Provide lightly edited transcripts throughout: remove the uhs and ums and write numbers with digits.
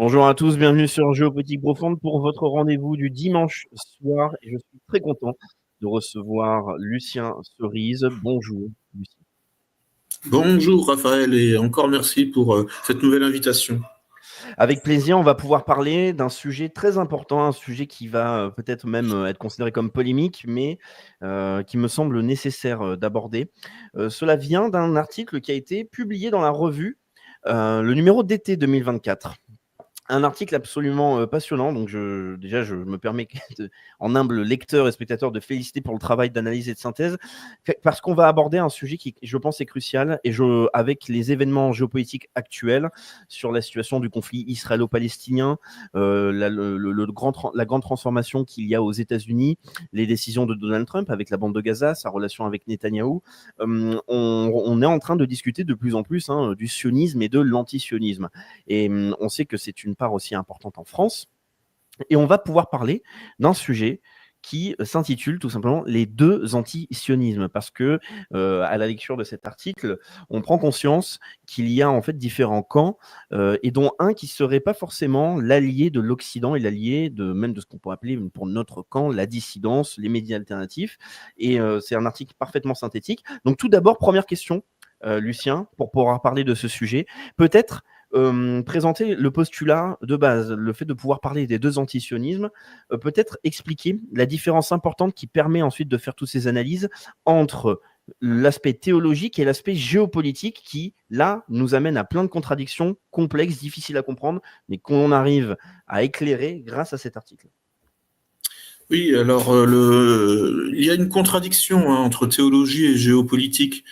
Bonjour à tous, bienvenue sur Géopolitique Profonde pour votre rendez-vous du dimanche soir. Et je suis très content de recevoir Lucien Cerise. Bonjour, Lucien. Bonjour Raphaël et encore merci pour cette nouvelle invitation. Avec plaisir, on va pouvoir parler d'un sujet très important, un sujet qui va peut-être même être considéré comme polémique, mais qui me semble nécessaire d'aborder. Cela vient d'un article qui a été publié dans la revue, le numéro d'été 2024. Un article absolument passionnant. Donc, déjà, je me permets, en humble lecteur et spectateur, de féliciter pour le travail d'analyse et de synthèse, parce qu'on va aborder un sujet qui, je pense, est crucial. Et avec les événements géopolitiques actuels sur la situation du conflit israélo-palestinien, la grande transformation qu'il y a aux États-Unis, les décisions de Donald Trump avec la bande de Gaza, sa relation avec Netanyahou, on est en train de discuter de plus en plus du sionisme et de l'antisionisme. Et on sait que c'est une part aussi importante en France. Et on va pouvoir parler d'un sujet qui s'intitule tout simplement les deux anti-sionismes, parce que à la lecture de cet article, on prend conscience qu'il y a en fait différents camps, et dont un qui serait pas forcément l'allié de l'Occident et l'allié de même de ce qu'on peut appeler pour notre camp la dissidence, les médias alternatifs. Et c'est un article parfaitement synthétique. Donc tout d'abord, première question, Lucien, pour pouvoir parler de ce sujet, peut-être présenter le postulat de base, le fait de pouvoir parler des deux antisionismes, peut-être expliquer la différence importante qui permet ensuite de faire toutes ces analyses entre l'aspect théologique et l'aspect géopolitique qui, là, nous amène à plein de contradictions complexes, difficiles à comprendre, mais qu'on arrive à éclairer grâce à cet article. Oui, alors il y a une contradiction entre théologie et géopolitique,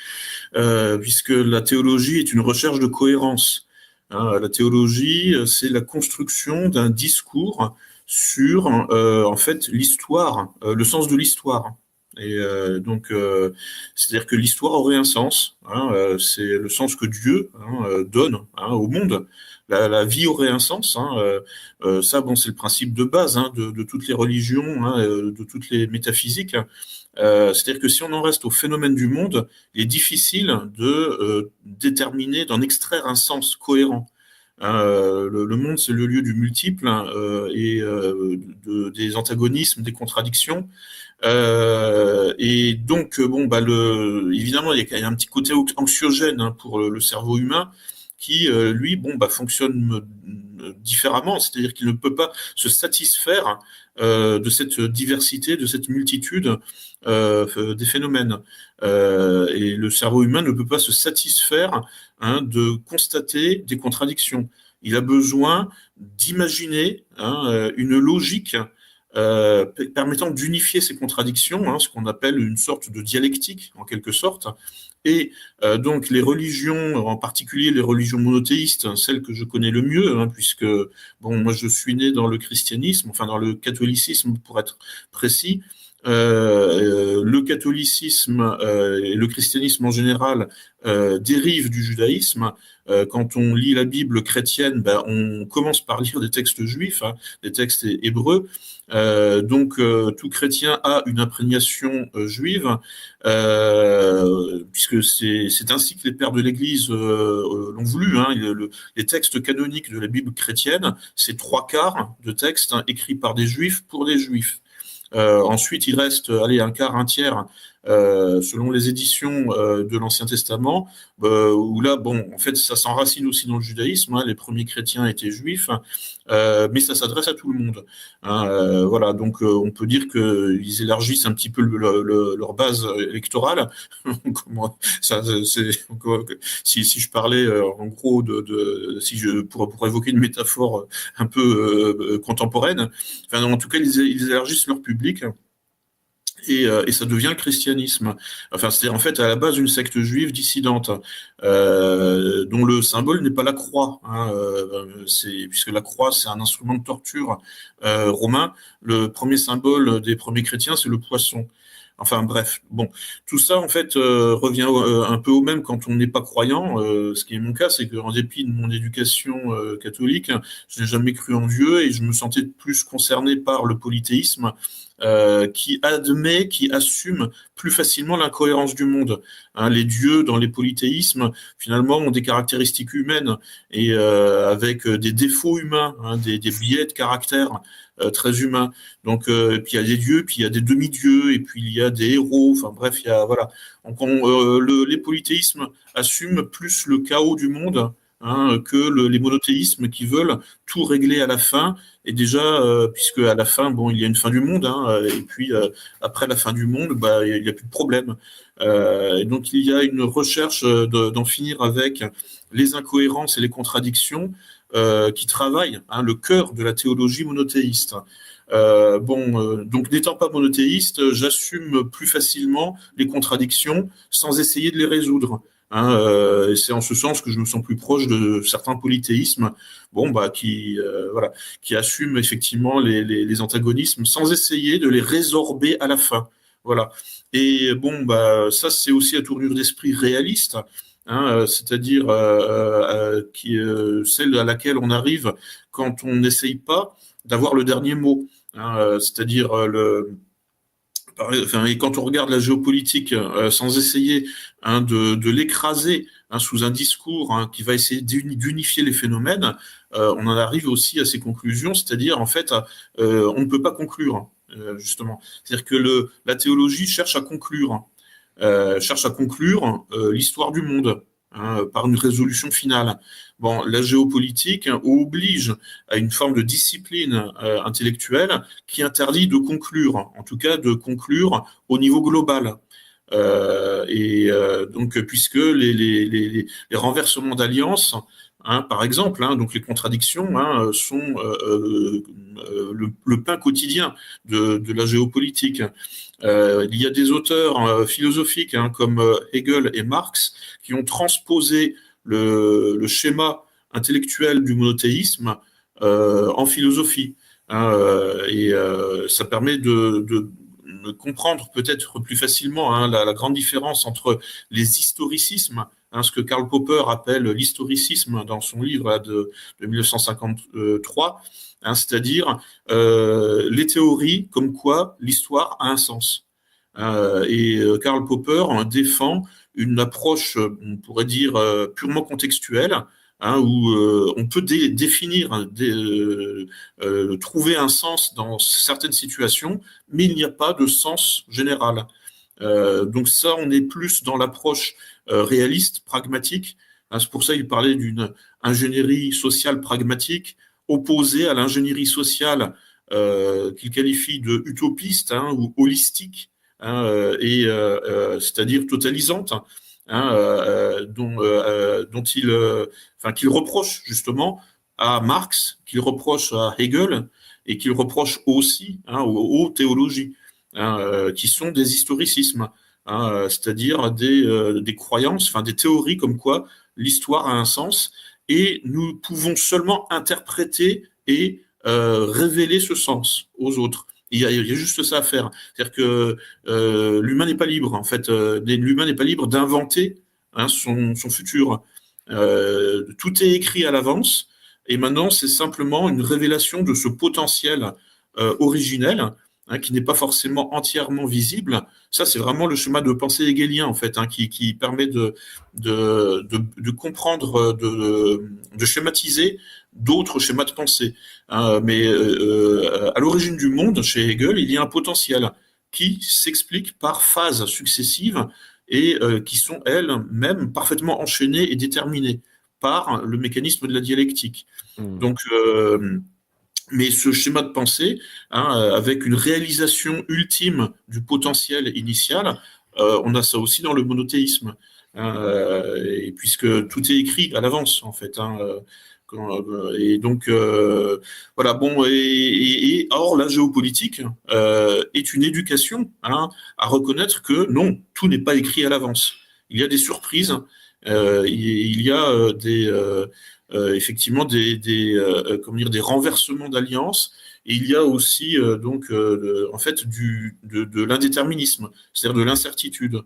puisque la théologie est une recherche de cohérence. La théologie, c'est la construction d'un discours sur en fait l'histoire, le sens de l'histoire. Et c'est-à-dire que l'histoire aurait un sens. C'est le sens que Dieu donne au monde. La vie aurait un sens. Ça, bon, c'est le principe de base de toutes les religions, de toutes les métaphysiques. C'est-à-dire que si on en reste au phénomène du monde, il est difficile de déterminer, d'en extraire un sens cohérent. Le monde, c'est le lieu du multiple des antagonismes, des contradictions. Et donc, bon, évidemment, il y a un petit côté anxiogène pour le cerveau humain qui, lui, bon, fonctionne différemment, c'est-à-dire qu'il ne peut pas se satisfaire de cette diversité, de cette multitude des phénomènes. Et le cerveau humain ne peut pas se satisfaire de constater des contradictions. Il a besoin d'imaginer une logique permettant d'unifier ces contradictions, ce qu'on appelle une sorte de dialectique, en quelque sorte. Et donc les religions, en particulier les religions monothéistes, celles que je connais le mieux, puisque bon, moi je suis né dans le christianisme, enfin dans le catholicisme pour être précis. Le catholicisme et le christianisme en général dérivent du judaïsme. Quand on lit la Bible chrétienne, on commence par lire des textes juifs, des textes hébreux. Tout chrétien a une imprégnation juive, puisque c'est ainsi que les pères de l'Église l'ont voulu. Les textes canoniques de la Bible chrétienne, c'est 3/4 de textes écrits par des juifs pour des juifs. Ensuite, il reste, un quart, un tiers, selon les éditions de l'Ancien Testament, où là, bon, en fait, ça s'enracine aussi dans le judaïsme. Les premiers chrétiens étaient juifs, mais ça s'adresse à tout le monde. Voilà, donc on peut dire qu'ils élargissent un petit peu leur base électorale. Si je parlais en gros si je pour évoquer une métaphore un peu contemporaine, enfin, en tout cas, ils élargissent leur public. Et ça devient le christianisme. Enfin, c'est en fait à la base une secte juive dissidente, dont le symbole n'est pas la croix, puisque la croix c'est un instrument de torture romain. Le premier symbole des premiers chrétiens c'est le poisson. Enfin bref, bon, tout ça en fait revient un peu au même quand on n'est pas croyant. Ce qui est mon cas, c'est qu'en dépit de mon éducation catholique, je n'ai jamais cru en Dieu et je me sentais plus concerné par le polythéisme qui admet, qui assume plus facilement l'incohérence du monde. Hein, les dieux dans les polythéismes, finalement, ont des caractéristiques humaines et avec des défauts humains, hein, des biais de caractère très humains. Donc, puis il y a des dieux, puis il y a des demi-dieux, et puis il y a des héros. Enfin bref, il y a voilà. Donc, les polythéismes assument plus le chaos du monde. Hein, que les monothéismes qui veulent tout régler à la fin, et déjà, puisque à la fin, bon, il y a une fin du monde, hein, et puis après la fin du monde, bah, il n'y a plus de problème. Et donc, il y a une recherche d'en finir avec les incohérences et les contradictions qui travaillent, hein, le cœur de la théologie monothéiste. Donc n'étant pas monothéiste, j'assume plus facilement les contradictions sans essayer de les résoudre. Hein, et c'est en ce sens que je me sens plus proche de certains polythéismes, qui assument effectivement les antagonismes sans essayer de les résorber à la fin. Voilà. Et ça c'est aussi à tournure d'esprit réaliste. Hein, c'est-à-dire celle à laquelle on arrive quand on n'essaye pas d'avoir le dernier mot. Hein, c'est-à-dire et quand on regarde la géopolitique sans essayer, hein, de l'écraser, hein, sous un discours, hein, qui va essayer d'unifier les phénomènes, on en arrive aussi à ces conclusions, c'est-à-dire en fait, on ne peut pas conclure, justement. C'est-à-dire que la théologie cherche à conclure l'histoire du monde, hein, par une résolution finale. Bon, la géopolitique, hein, oblige à une forme de discipline intellectuelle qui interdit de conclure, en tout cas de conclure au niveau global. Donc, puisque les renversements d'alliances, hein, par exemple, hein, donc les contradictions, hein, sont le pain quotidien de la géopolitique. Il y a des auteurs philosophiques, hein, comme Hegel et Marx qui ont transposé le schéma intellectuel du monothéisme en philosophie. Hein, ça permet de comprendre peut-être plus facilement, hein, la grande différence entre les historicismes, hein, ce que Karl Popper appelle l'historicisme dans son livre là, de 1953, hein, c'est-à-dire les théories comme quoi l'histoire a un sens. Karl Popper défend une approche, on pourrait dire, purement contextuelle, hein, où on peut définir, trouver un sens dans certaines situations, mais il n'y a pas de sens général. Donc ça, on est plus dans l'approche réaliste, pragmatique. Hein, c'est pour ça qu'il parlait d'une ingénierie sociale pragmatique opposée à l'ingénierie sociale qu'il qualifie de utopiste, hein, ou holistique, hein, c'est-à-dire totalisante, hein, qu'il reproche justement à Marx, qu'il reproche à Hegel, et qu'il reproche aussi, hein, aux théologies, hein, qui sont des historicismes, hein, c'est-à-dire des croyances, enfin des théories comme quoi l'histoire a un sens, et nous pouvons seulement interpréter et révéler ce sens aux autres. Il y a juste ça à faire. C'est-à-dire que l'humain n'est pas libre, en fait. L'humain n'est pas libre d'inventer, hein, son futur. Tout est écrit à l'avance, et maintenant, c'est simplement une révélation de ce potentiel originel, hein, qui n'est pas forcément entièrement visible. Ça, c'est vraiment le schéma de pensée hegelien, en fait, hein, qui permet de comprendre, de schématiser d'autres schémas de pensée. Mais à l'origine du monde, chez Hegel, il y a un potentiel qui s'explique par phases successives et qui sont elles-mêmes parfaitement enchaînées et déterminées par le mécanisme de la dialectique. Donc, mais ce schéma de pensée, hein, avec une réalisation ultime du potentiel initial, on a ça aussi dans le monothéisme, hein, et puisque tout est écrit à l'avance, en fait. Hein, et donc, voilà, bon, or, la géopolitique est une éducation, hein, à reconnaître que non, tout n'est pas écrit à l'avance. Il y a des surprises, il y a effectivement des renversements d'alliances, et il y a aussi en fait de l'indéterminisme, c'est-à-dire de l'incertitude.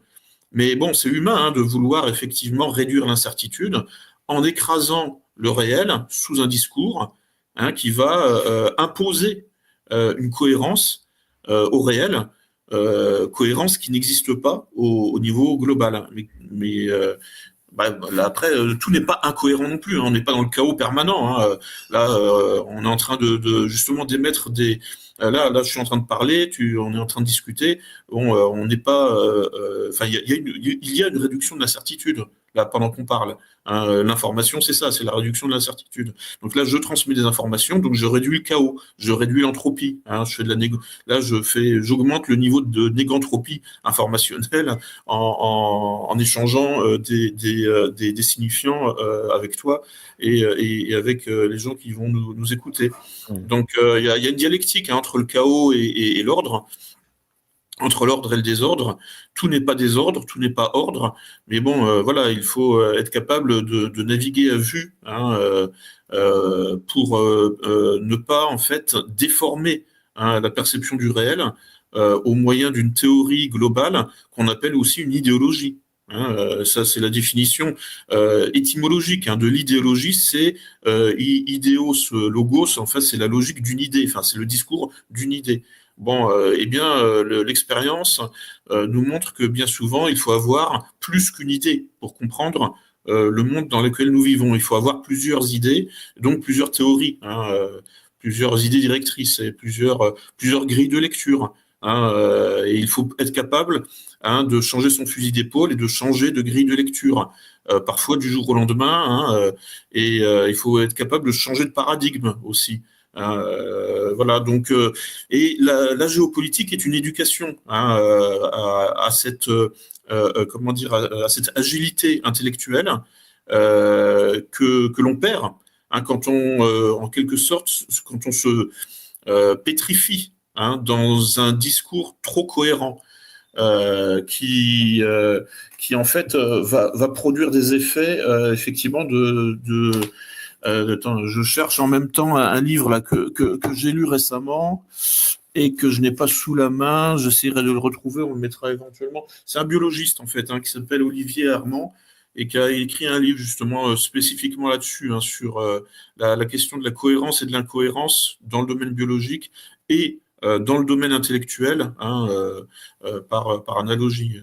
Mais bon, c'est humain, hein, de vouloir effectivement réduire l'incertitude en écrasant le réel sous un discours, hein, qui va imposer une cohérence au réel, cohérence qui n'existe pas au niveau global. Là, après, tout n'est pas incohérent non plus, hein. On n'est pas dans le chaos permanent, hein. Là, on est en train de justement d'émettre des. Là, je suis en train de parler, on est en train de discuter. Bon, on n'est pas. Enfin, il y a une réduction de l'incertitude là pendant qu'on parle, hein. L'information, c'est ça, c'est la réduction de l'incertitude. Donc là, je transmets des informations, donc je réduis le chaos, je réduis l'entropie, hein. Je fais de la Là, j'augmente le niveau de négantropie informationnelle en échangeant des signifiants avec toi et avec les gens qui vont nous écouter. Donc, il y a une dialectique, hein, entre le chaos et l'ordre, entre l'ordre et le désordre. Tout n'est pas désordre, tout n'est pas ordre, mais bon, voilà, il faut être capable de naviguer à vue, hein, pour ne pas en fait déformer, hein, la perception du réel au moyen d'une théorie globale qu'on appelle aussi une idéologie. Hein, ça, c'est la définition étymologique, hein, de l'idéologie, c'est idéos, logos, en fait, c'est la logique d'une idée, enfin, c'est le discours d'une idée. Bon, eh bien, l'expérience nous montre que bien souvent, il faut avoir plus qu'une idée pour comprendre le monde dans lequel nous vivons. Il faut avoir plusieurs idées, donc plusieurs théories, hein, plusieurs idées directrices et plusieurs grilles de lecture, hein, et il faut être capable, hein, de changer son fusil d'épaule et de changer de grille de lecture, parfois du jour au lendemain, hein, et il faut être capable de changer de paradigme aussi. Voilà, donc, et la géopolitique est une éducation, hein, à cette, comment dire, à cette agilité intellectuelle que l'on perd, hein, quand en quelque sorte, quand on se pétrifie, hein, dans un discours trop cohérent, qui en fait va produire des effets effectivement attends, je cherche en même temps un livre là que j'ai lu récemment et que je n'ai pas sous la main. J'essaierai de le retrouver, on le mettra éventuellement. C'est un biologiste en fait, hein, qui s'appelle Olivier Armand et qui a écrit un livre justement spécifiquement là-dessus, hein, sur la question de la cohérence et de l'incohérence dans le domaine biologique et dans le domaine intellectuel, hein, par analogie.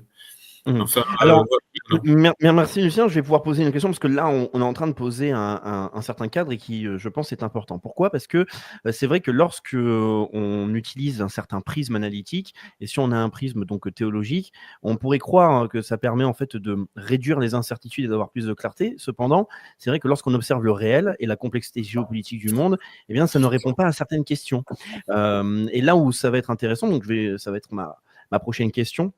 Enfin, Alors, voilà. merci Lucien, je vais pouvoir poser une question parce que là, on est en train de poser un certain cadre et qui, je pense, est important. Pourquoi? Parce que c'est vrai que lorsque on utilise un certain prisme analytique, et si on a un prisme donc théologique, on pourrait croire, hein, que ça permet en fait de réduire les incertitudes et d'avoir plus de clarté. Cependant, c'est vrai que lorsqu'on observe le réel et la complexité géopolitique du monde, eh bien, ça ne répond pas à certaines questions. Et là où ça va être intéressant, donc ça va être ma prochaine question.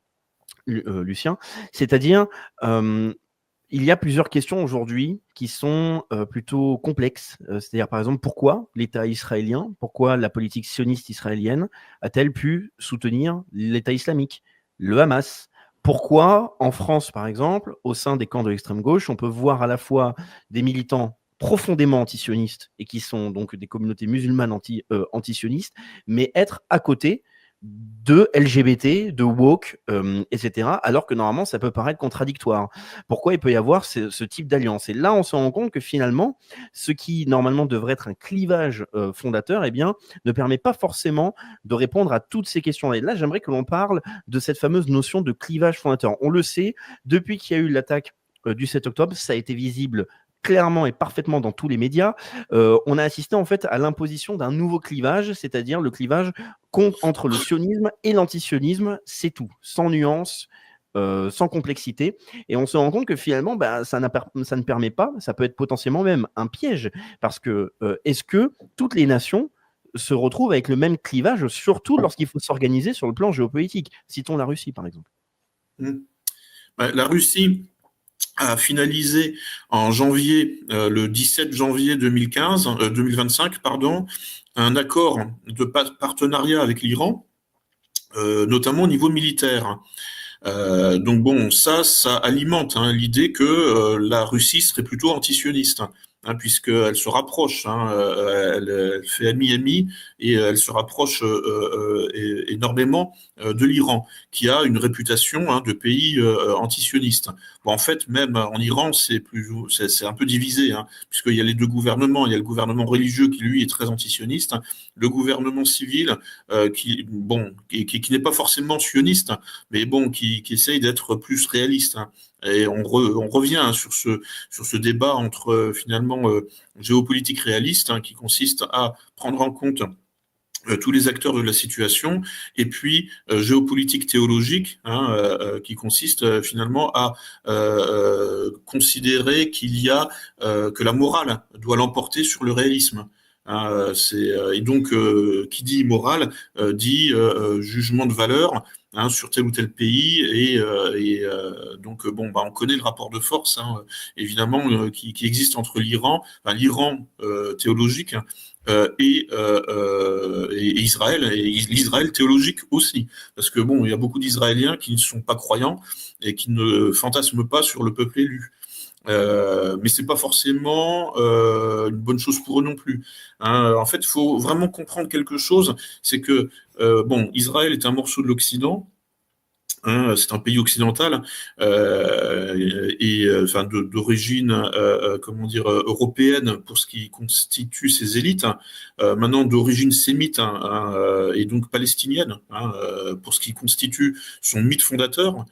Lucien, c'est-à-dire, il y a plusieurs questions aujourd'hui qui sont plutôt complexes. C'est-à-dire, par exemple, pourquoi l'État israélien, pourquoi la politique sioniste israélienne a-t-elle pu soutenir l'État islamique, le Hamas? Pourquoi, en France, par exemple, au sein des camps de l'extrême gauche, on peut voir à la fois des militants profondément antisionistes et qui sont donc des communautés musulmanes antisionistes, mais être à côté de LGBT, de woke, etc., alors que normalement, ça peut paraître contradictoire. Pourquoi il peut y avoir ce type d'alliance? Et là, on se rend compte que finalement, ce qui normalement devrait être un clivage fondateur, eh bien, ne permet pas forcément de répondre à toutes ces questions. Et là, j'aimerais que l'on parle de cette fameuse notion de clivage fondateur. On le sait, depuis qu'il y a eu l'attaque du 7 octobre, ça a été visible clairement et parfaitement dans tous les médias. On a assisté en fait à l'imposition d'un nouveau clivage, c'est-à-dire le clivage entre le sionisme et l'antisionisme, c'est tout, sans nuance, sans complexité. Et on se rend compte que finalement, ça ne permet pas, ça peut être potentiellement même un piège, parce que est-ce que toutes les nations se retrouvent avec le même clivage, surtout lorsqu'il faut s'organiser sur le plan géopolitique? Citons la Russie, par exemple. La Russie a finalisé en janvier, le 17 janvier 2025, pardon, un accord de partenariat avec l'Iran, notamment au niveau militaire. Donc bon, ça alimente, hein, l'idée que la Russie serait plutôt antisioniste. puisqu'elle se rapproche, elle fait ami-ami, et elle se rapproche énormément de l'Iran, qui a une réputation de pays antisioniste. Bon, en fait, même en Iran, c'est un peu divisé, puisqu'il y a les deux gouvernements. Il y a le gouvernement religieux qui, lui, est très antisioniste, le gouvernement civil qui n'est pas forcément sioniste, mais bon, qui essaye d'être plus réaliste. Et on revient sur ce débat entre finalement géopolitique réaliste, qui consiste à prendre en compte tous les acteurs de la situation, et puis géopolitique théologique, qui consiste finalement à considérer qu'il y a que la morale doit l'emporter sur le réalisme. Et donc qui dit morale dit jugement de valeur sur tel ou tel pays, donc on connaît le rapport de force évidemment qui existe entre l'Iran théologique et Israël, et l'Israël théologique aussi, parce que il y a beaucoup d'Israéliens qui ne sont pas croyants et qui ne fantasment pas sur le peuple élu. Mais c'est pas forcément une bonne chose pour eux non plus. En fait, il faut vraiment comprendre quelque chose, c'est que Israël est un morceau de l'Occident. C'est un pays occidental d'origine européenne pour ce qui constitue ses élites, maintenant d'origine sémite et donc palestinienne pour ce qui constitue son mythe fondateur.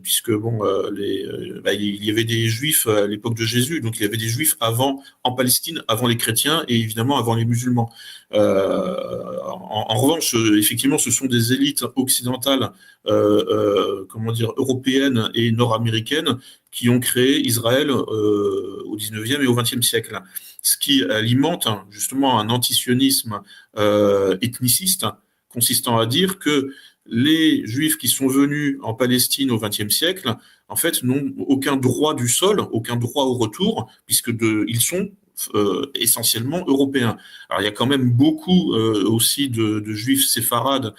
Puisque il y avait des juifs à l'époque de Jésus, donc il y avait des juifs en Palestine, avant les chrétiens et évidemment avant les musulmans. En revanche, effectivement, ce sont des élites occidentales, européennes et nord-américaines qui ont créé Israël au 19e et au 20e siècle. Ce qui alimente justement un antisionisme ethniciste, consistant à dire que les Juifs qui sont venus en Palestine au XXe siècle, en fait, n'ont aucun droit du sol, aucun droit au retour, puisque ils sont essentiellement européens. Alors il y a quand même beaucoup aussi de juifs séfarades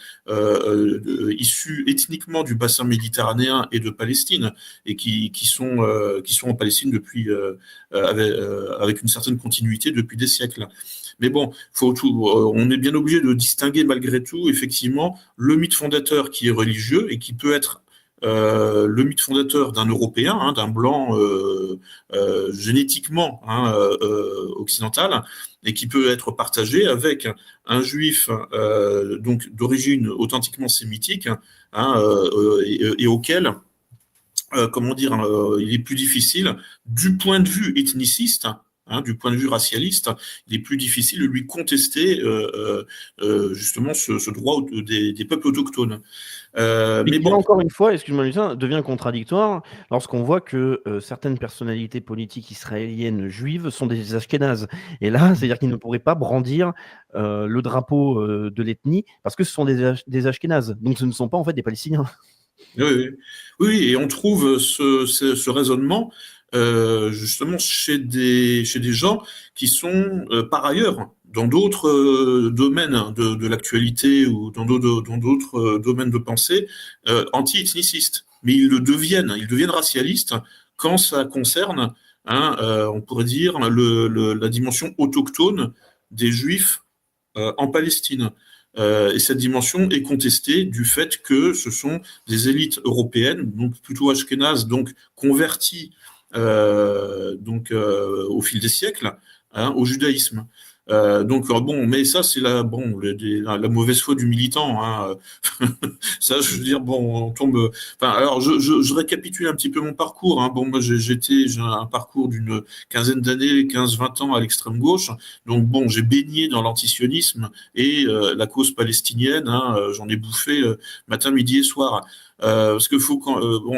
issus ethniquement du bassin méditerranéen et de Palestine, et qui sont en Palestine depuis avec une certaine continuité depuis des siècles. Mais on est bien obligé de distinguer malgré tout, effectivement, le mythe fondateur qui est religieux et qui peut être le mythe fondateur d'un Européen, d'un blanc génétiquement occidental, et qui peut être partagé avec un juif donc d'origine authentiquement sémitique, et auquel il est plus difficile du point de vue ethniciste. Du point de vue racialiste, il est plus difficile de lui contester justement ce droit des peuples autochtones. Mais bon, encore une fois, excuse-moi, Lucien, devient contradictoire lorsqu'on voit que certaines personnalités politiques israéliennes juives sont des ashkénazes. Et là, c'est-à-dire qu'ils ne pourraient pas brandir le drapeau de l'ethnie parce que ce sont des ashkénazes. Donc ce ne sont pas en fait des Palestiniens. Oui, et on trouve ce raisonnement justement chez des gens qui sont par ailleurs dans d'autres domaines de l'actualité ou dans d'autres domaines de pensée anti-ethnicistes. Mais ils deviennent racialistes quand ça concerne, on pourrait dire, la dimension autochtone des Juifs en Palestine. Et cette dimension est contestée du fait que ce sont des élites européennes, donc plutôt ashkénazes, donc converties au fil des siècles au judaïsme. Mais ça c'est la mauvaise foi du militant. Ça, je veux dire, on tombe. Alors je récapitule un petit peu mon parcours. Moi j'ai un parcours d'une quinzaine d'années, 15-20 ans à l'extrême gauche. Donc j'ai baigné dans l'antisionisme et la cause palestinienne. J'en ai bouffé matin, midi et soir. Parce que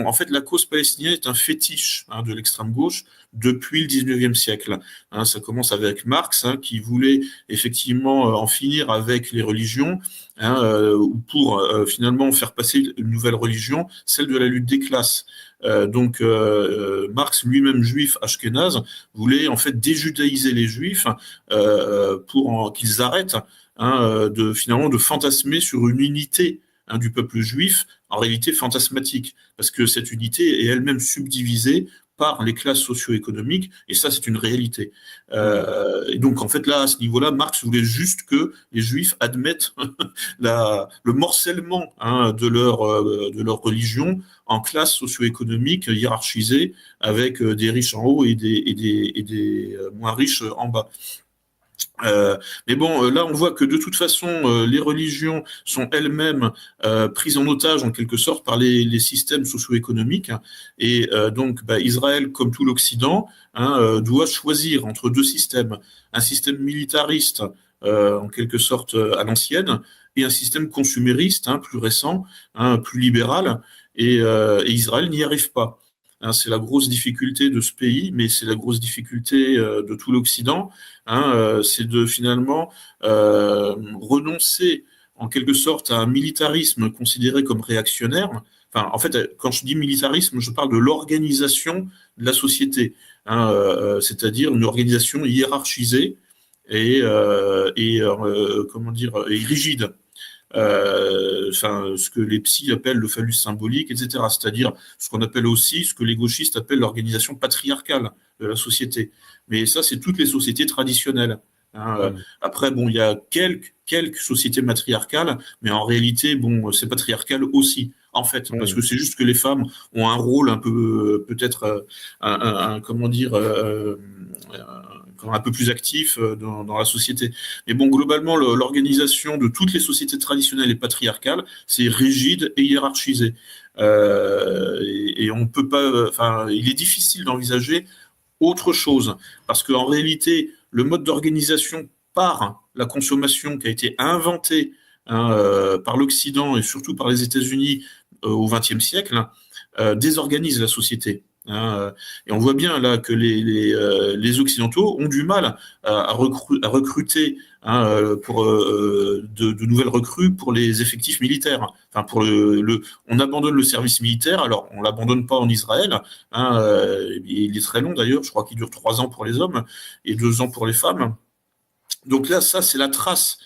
en fait, la cause palestinienne est un fétiche de l'extrême gauche depuis le 19e siècle. Ça commence avec Marx, qui voulait effectivement en finir avec les religions, pour finalement faire passer une nouvelle religion, celle de la lutte des classes. Marx, lui-même juif ashkénaze, voulait en fait déjudaïser les juifs pour qu'ils arrêtent de fantasmer sur une unité du peuple juif, en réalité fantasmatique, parce que cette unité est elle-même subdivisée par les classes socio-économiques, et ça, c'est une réalité. Et donc, en fait, là, à ce niveau-là, Marx voulait juste que les Juifs admettent le morcellement de leur religion en classes socio-économiques hiérarchisées, avec des riches en haut et des moins riches en bas. Mais bon, là, on voit que de toute façon, les religions sont elles-mêmes prises en otage en quelque sorte par les systèmes socio-économiques, et donc Israël, comme tout l'Occident, doit choisir entre deux systèmes, un système militariste en quelque sorte à l'ancienne, et un système consumériste plus récent, plus libéral, et Israël n'y arrive pas. C'est la grosse difficulté de ce pays, mais c'est la grosse difficulté de tout l'Occident. C'est de finalement renoncer en quelque sorte à un militarisme considéré comme réactionnaire. Enfin, en fait, quand je dis militarisme, je parle de l'organisation de la société, c'est-à-dire une organisation hiérarchisée et comment dire, et rigide. Ce que les psys appellent le phallus symbolique, etc. C'est-à-dire ce qu'on appelle aussi, ce que les gauchistes appellent l'organisation patriarcale de la société. Mais ça, c'est toutes les sociétés traditionnelles. Après, bon, il y a quelques sociétés matriarcales, mais en réalité, bon, c'est patriarcal aussi, en fait, parce que c'est juste que les femmes ont un rôle un peu, peut-être, comment dire, un peu plus actif dans la société. Mais bon, globalement, l'organisation de toutes les sociétés traditionnelles et patriarcales, c'est rigide et hiérarchisé. Et on peut pas, il est difficile d'envisager autre chose, parce qu'en réalité, le mode d'organisation par la consommation qui a été inventé par l'Occident et surtout par les États-Unis au XXe siècle, désorganise la société. Et on voit bien là que les Occidentaux ont du mal à recruter pour de nouvelles recrues pour les effectifs militaires. Enfin, on abandonne le service militaire. Alors, on l'abandonne pas en Israël. Il est très long d'ailleurs. Je crois qu'il dure 3 ans pour les hommes et 2 ans pour les femmes. Donc là, ça, c'est la trace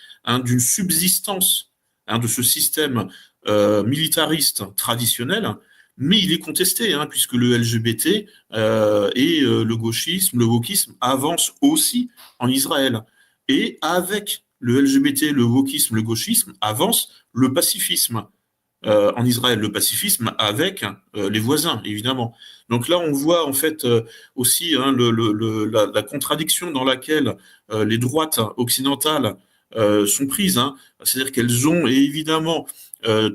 d'une subsistance de ce système militariste traditionnel. Mais il est contesté, puisque le LGBT et le gauchisme, le wokisme avancent aussi en Israël. Et avec le LGBT, le wokisme, le gauchisme, avance le pacifisme en Israël. Le pacifisme avec les voisins, évidemment. Donc là, on voit en fait aussi la contradiction dans laquelle les droites occidentales sont prises. C'est-à-dire qu'elles ont évidemment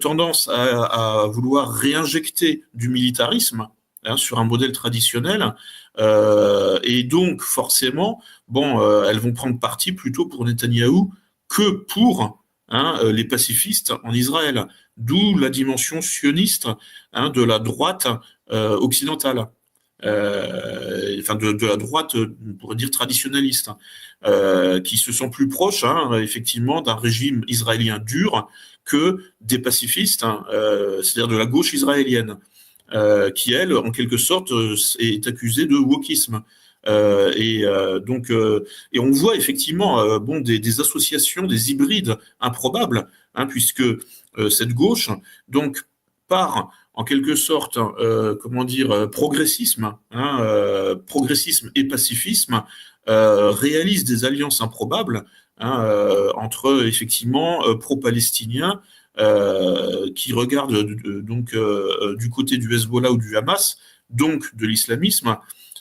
tendance à vouloir réinjecter du militarisme sur un modèle traditionnel, et donc forcément, elles vont prendre parti plutôt pour Netanyahou que pour les pacifistes en Israël, d'où la dimension sioniste de la droite occidentale. De la droite, on pourrait dire traditionnaliste, qui se sent plus proche, effectivement, d'un régime israélien dur que des pacifistes, c'est-à-dire de la gauche israélienne, qui, elle, en quelque sorte, est accusée de wokisme. Et on voit effectivement des associations, des hybrides improbables, puisque cette gauche, donc, part en quelque sorte, progressisme, progressisme et pacifisme, réalise des alliances improbables entre effectivement pro-palestiniens qui regardent du côté du Hezbollah ou du Hamas, donc de l'islamisme,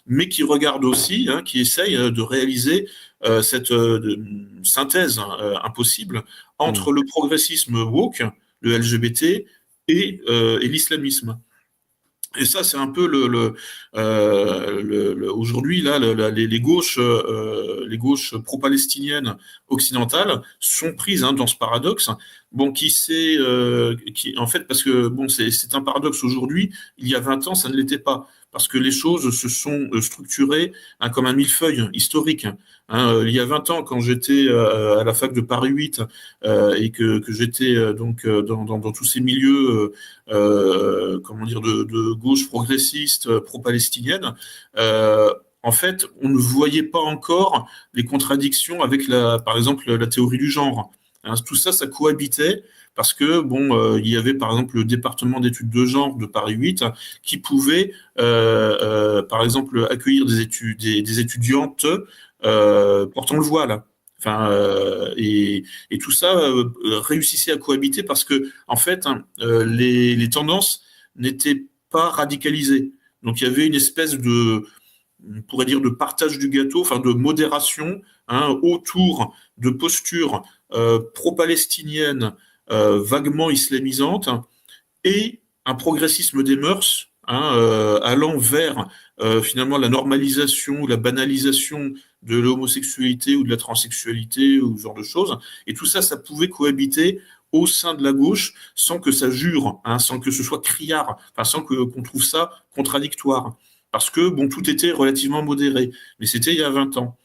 mais qui regardent aussi, qui essayent de réaliser cette synthèse impossible entre le progressisme woke, le LGBT et l'islamisme. Et ça, c'est un peu aujourd'hui là, les gauches pro-palestiniennes occidentales sont prises dans ce paradoxe. Qui en fait, parce que c'est un paradoxe aujourd'hui. Il y a 20 ans, ça ne l'était pas, parce que les choses se sont structurées comme un millefeuille historique. Il y a 20 ans, quand j'étais à la fac de Paris 8 et que j'étais dans tous ces milieux, de gauche progressiste, pro-palestinienne, en fait, on ne voyait pas encore les contradictions avec par exemple, la théorie du genre. Tout ça, ça cohabitait parce que bon, il y avait par exemple le département d'études de genre de Paris 8 qui pouvait, par exemple, accueillir des étudiantes portant le voile. Enfin, et tout ça réussissait à cohabiter parce que en fait, les tendances n'étaient pas radicalisées. Donc il y avait une espèce de, on pourrait dire, de partage du gâteau, enfin de modération autour de postures pro-palestiniennes vaguement islamisantes et un progressisme des mœurs allant vers finalement la normalisation ou la banalisation de l'homosexualité ou de la transsexualité ou ce genre de choses. Et tout ça, ça pouvait cohabiter au sein de la gauche sans que ça jure, sans que ce soit criard, enfin sans qu'on trouve ça contradictoire. Parce que bon, tout était relativement modéré. Mais c'était il y a 20 ans.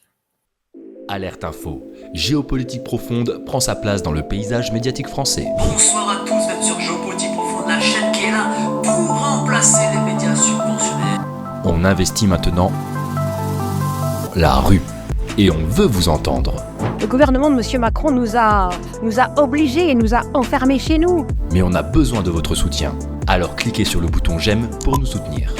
Alerte Info. Géopolitique profonde prend sa place dans le paysage médiatique français. Bonsoir à tous, vous êtes sur Géopolitique profonde, la chaîne qui est là pour remplacer les médias subventionnés. On investit maintenant la rue et on veut vous entendre. Le gouvernement de M. Macron nous a obligés et nous a enfermés chez nous. Mais on a besoin de votre soutien. Alors cliquez sur le bouton j'aime pour nous soutenir.